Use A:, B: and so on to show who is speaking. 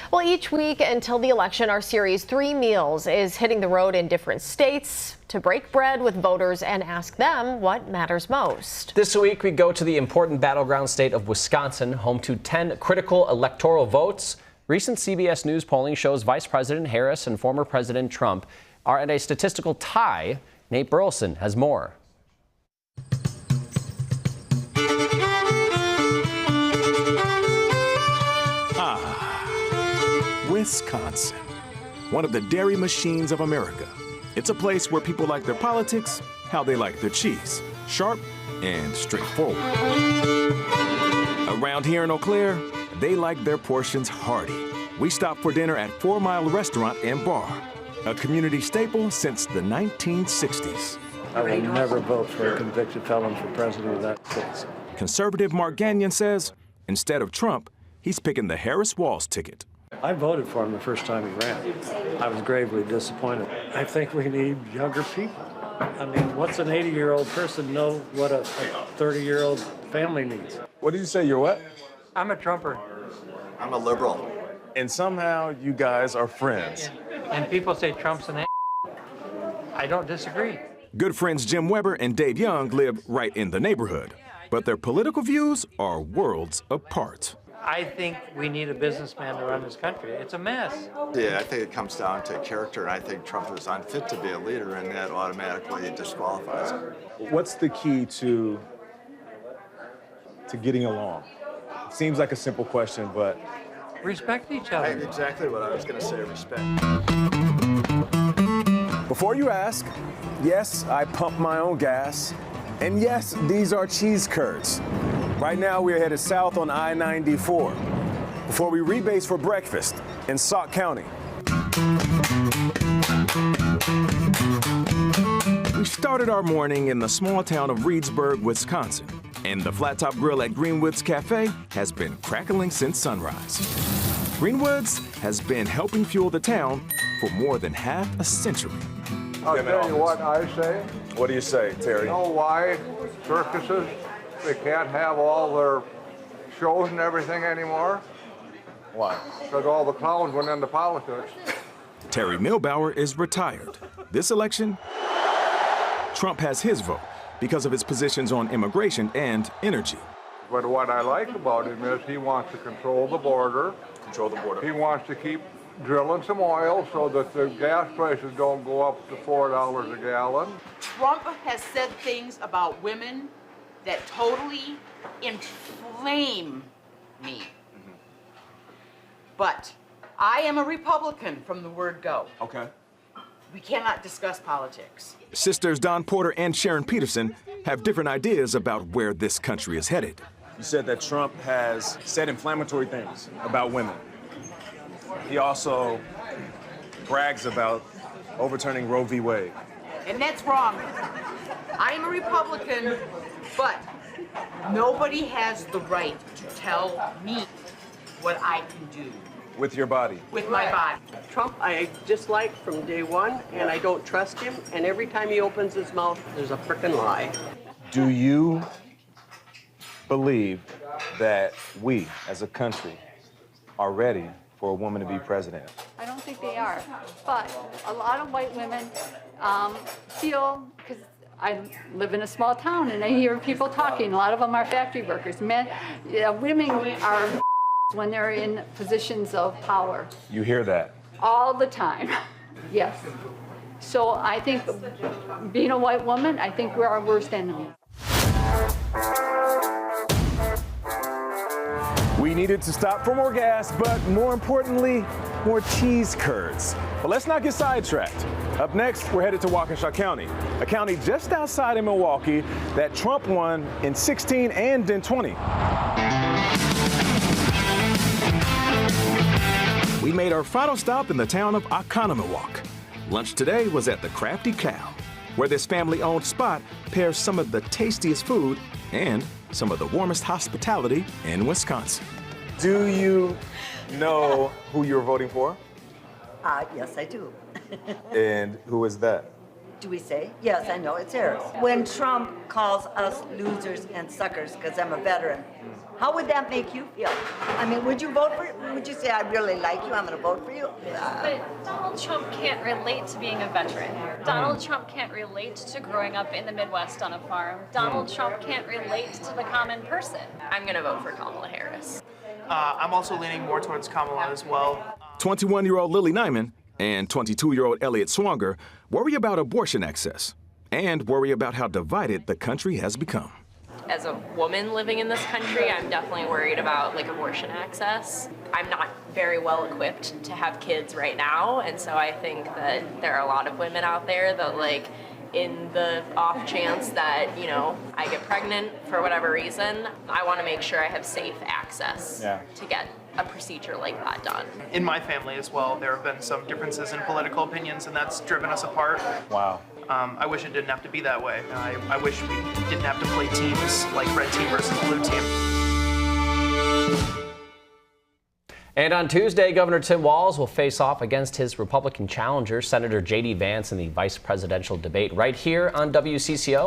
A: Well, each week until the election, our series 3 Meals is hitting the road in different states to break bread with voters and ask them what matters most.
B: This week, we go to the important battleground state of Wisconsin, home to 10 critical electoral votes. Recent CBS News polling shows Vice President Harris and former President Trump are at a statistical tie. Nate Burleson has more.
C: Wisconsin, one of the dairy machines of America. It's a place where people like their politics, how they like their cheese, sharp and straightforward. Around here in Eau Claire, they like their portions hearty. We stopped for dinner at 4 Mile Restaurant and Bar, a community staple since the 1960s.
D: I will never vote for a convicted felon for president of the United States.
C: Conservative Mark Gagnon says, instead of Trump, he's picking the Harris-Walz ticket.
D: I voted for him the first time he ran. I was gravely disappointed. I think we need younger people. I mean, what's an 80-year-old person know what a 30-year-old family needs?
E: What did you say, you're what?
F: I'm a Trumper.
G: I'm a liberal.
E: And somehow you guys are friends.
F: And people say Trump's an I don't disagree.
C: Good friends Jim Weber and Dave Young live right in the neighborhood, but their political views are worlds apart.
F: I think we need a businessman to run this country. It's a mess.
G: Yeah, I think it comes down to character, and I think Trump is unfit to be a leader, and that automatically disqualifies him.
E: What's the key to getting along? It seems like a simple question, but...
F: Respect each other.
G: Exactly what I was going to say, respect.
E: Before you ask, yes, I pump my own gas. And yes, these are cheese curds. Right now, we're headed south on I-94 before we rebase for breakfast in Sauk County.
C: We started our morning in the small town of Reedsburg, Wisconsin, and the Flat Top Grill at Greenwood's Cafe has been crackling since sunrise. Greenwood's has been helping fuel the town for more than half a century.
H: I'll tell you what I say.
E: What do you say, Terry?
H: You know why circuses, they can't have all their shows and everything anymore?
E: Why?
H: Because all the clowns went into politics.
C: Terry Milbauer is retired. This election, Trump has his vote because of his positions on immigration and energy.
H: But what I like about him is he wants to control the border.
E: Control the border.
H: He wants to keep drilling some oil so that the gas prices don't go up to $4 a gallon.
I: Trump has said things about women that totally inflame me. But I am a Republican from the word go.
E: Okay.
I: We cannot discuss politics.
C: Sisters Don Porter and Sharon Peterson have different ideas about where this country is headed.
E: You said that Trump has said inflammatory things about women. He also brags about overturning Roe v. Wade.
I: And that's wrong. I'm a Republican, but nobody has the right to tell me what I can do.
E: With your body.
I: With my body.
J: Trump I dislike from day one, and I don't trust him, and every time he opens his mouth, there's a frickin' lie.
E: Do you believe that we, as a country, are ready for a woman to be president?
K: I don't think they are, but a lot of white women feel, because I live in a small town and I hear people talking, a lot of them are factory workers. Men, women are when they're in positions of power.
E: You hear that?
K: All the time, yes. So I think being a white woman, I think we're our worst enemy.
E: We needed to stop for more gas, but more importantly, more cheese curds. But let's not get sidetracked. Up next, we're headed to Waukesha County, a county just outside of Milwaukee that Trump won in 16 and in 20.
C: We made our final stop in the town of Oconomowoc. Lunch today was at the Crafty Cow, where this family-owned spot pairs some of the tastiest food and some of the warmest hospitality in Wisconsin.
E: Do you know who you're voting for?
J: Yes, I do.
E: And who is that?
L: do we say? Yes, I know, it's Harris. When Trump calls us losers and suckers, because I'm a veteran, how would that make you feel? I mean, would you vote for, would you say, I really like you, I'm going to vote for you?
M: But Donald Trump can't relate to being a veteran. Donald Trump can't relate to growing up in the Midwest on a farm. Donald Trump can't relate to the common person.
N: I'm going to vote for Kamala Harris.
F: I'm also leaning more towards Kamala as well.
C: 21-year-old Lily Nyman and 22-year-old Elliot Swanger worry about abortion access and worry about how divided the country has become.
N: As a woman living in this country, I'm definitely worried about like abortion access. I'm not very well equipped to have kids right now, and so I think that there are a lot of women out there that like in the off chance that, you know, I get pregnant for whatever reason, I want to make sure I have safe access to get a procedure like that done.
F: In my family as well, there have been some differences in political opinions, and that's driven us apart.
E: Wow.
F: I wish it didn't have to be that way. I wish we didn't have to play teams like red team versus blue team.
B: And on Tuesday, Governor Tim Walz will face off against his Republican challenger, Senator J.D. Vance, in the vice presidential debate right here on WCCO.